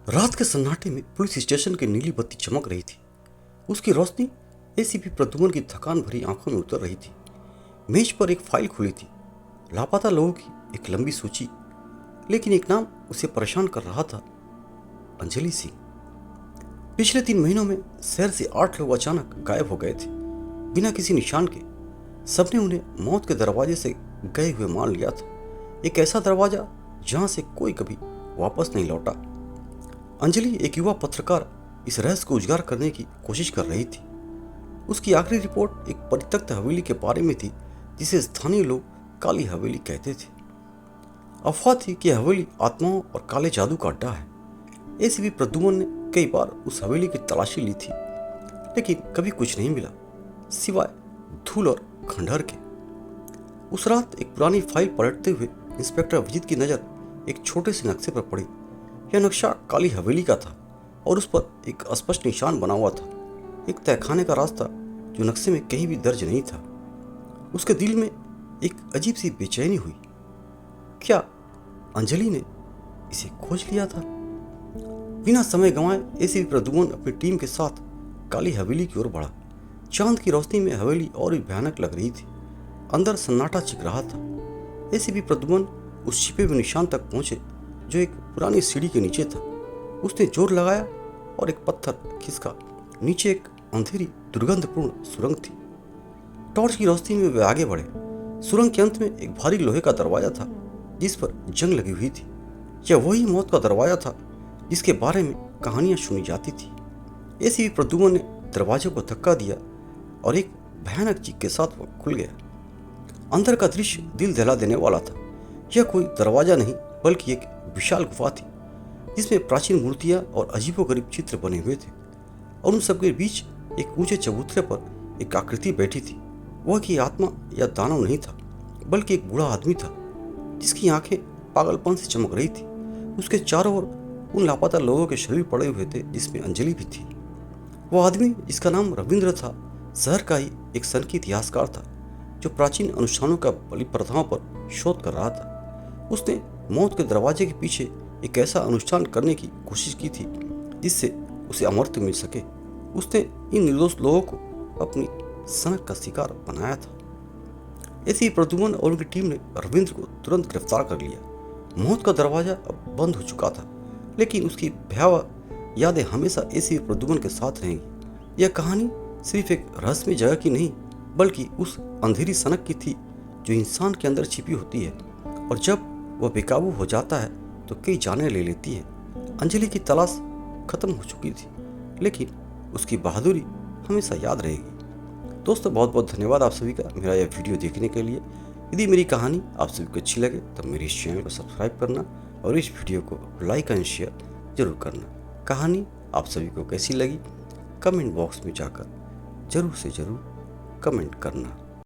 रात के सन्नाटे में पुलिस स्टेशन की नीली बत्ती चमक रही थी। उसकी रोशनी एसीपी प्रद्युम्न की थकान भरी आंखों में उतर रही थी। मेज पर एक फाइल खुली थी, लापता लोगों की एक लंबी सूची, लेकिन एक नाम उसे परेशान कर रहा था, अंजलि सिंह। पिछले 3 महीनों में शहर से 8 लोग अचानक गायब हो गए थे, बिना किसी निशान के। सबने उन्हें मौत के दरवाजे से गए हुए मान लिया था, एक ऐसा दरवाजा जहां से कोई कभी वापस नहीं लौटा। अंजलि, एक युवा पत्रकार, इस रहस्य को उजागर करने की कोशिश कर रही थी। उसकी आखिरी रिपोर्ट एक परित्यक्त हवेली के बारे में थी, जिसे स्थानीय लोग काली हवेली कहते थे। अफवाह थी कि हवेली आत्माओं और काले जादू का अड्डा है। एसीपी प्रद्युम्न ने कई बार उस हवेली की तलाशी ली थी, लेकिन कभी कुछ नहीं मिला, सिवाय धूल और खंडहर के। उस रात एक पुरानी फाइल पलटते हुए इंस्पेक्टर अभिजीत की नजर एक छोटे से नक्शे पर पड़ी। यह नक्शा काली हवेली का था और उस पर एक स्पष्ट निशान बना हुआ था, एक तहखाने का रास्ता जो नक्शे में कहीं भी दर्ज नहीं था। उसके दिल में एक अजीब सी बेचैनी हुई। क्या अंजलि ने इसे खोज लिया था? बिना समय गंवाए एसीपी प्रद्युम्न अपनी टीम के साथ काली हवेली की ओर बढ़ा। चांद की रोशनी में हवेली और भी भयानक लग रही थी। अंदर सन्नाटा छिक रहा था। एसीपी प्रद्युम्न उस छिपे हुए निशान तक पहुंचे जो एक पुरानी सीढ़ी के नीचे था। उसने जोर लगाया और एक पत्थर खिसका। नीचे एक अंधेरी दुर्गंधपूर्ण सुरंग थी। टॉर्च की रोशनी में वे आगे बढ़े। सुरंग के अंत में एक भारी लोहे का दरवाजा था, जिस पर जंग लगी हुई थी। यह वही मौत का दरवाजा था जिसके बारे में कहानियां सुनी जाती थी। एसीपी प्रद्युम्न ने दरवाजे को धक्का दिया और एक भयानक चीख के साथ वह खुल गया। अंदर का दृश्य दिल दहला देने वाला था। यह कोई दरवाजा नहीं, बल्कि एक विशाल गुफा थी, जिसमें प्राचीन मूर्तियां और अजीबोगरीब चित्र बने हुए थे। और उन सबके बीच एक ऊंचे चबूतरे पर एक आकृति बैठी थी। वह की आत्मा या दानव नहीं था, बल्कि एक बूढ़ा आदमी था, जिसकी आंखें पागलपन से चमक रही थी। उसके चारों ओर उन लापता लोगों के शरीर पड़े हुए थे, जिसमें अंजलि भी थी। वह आदमी, जिसका नाम रविंद्र था, शहर का ही एक सनकी इतिहासकार था, जो प्राचीन अनुष्ठानों का बलि प्रथाओं पर शोध कर रहा था। उसने मौत के दरवाजे के पीछे एक ऐसा अनुष्ठान करने की कोशिश की थी जिससे उसे अमरत्व मिल सके। उसने इन निर्दोष लोगों को अपनी सनक का शिकार बनाया था। ऐसी प्रद्युम्न और उनकी टीम ने रविंद्र को तुरंत गिरफ्तार कर लिया। मौत का दरवाजा अब बंद हो चुका था, लेकिन उसकी भयावह यादें हमेशा ऐसी प्रद्युम्न के साथ रहेंगी। यह कहानी सिर्फ एक रहस्यमय जगह की नहीं, बल्कि उस अंधेरी सनक की थी जो इंसान के अंदर छिपी होती है, और जब वह बेकाबू हो जाता है तो कई जानें ले लेती है। अंजलि की तलाश खत्म हो चुकी थी, लेकिन उसकी बहादुरी हमेशा याद रहेगी। दोस्तों, बहुत बहुत धन्यवाद आप सभी का मेरा यह वीडियो देखने के लिए। यदि मेरी कहानी आप सभी को अच्छी लगे तो मेरे इस चैनल को सब्सक्राइब करना और इस वीडियो को लाइक एंड शेयर जरूर करना। कहानी आप सभी को कैसी लगी कमेंट बॉक्स में जाकर जरूर से जरूर कमेंट करना।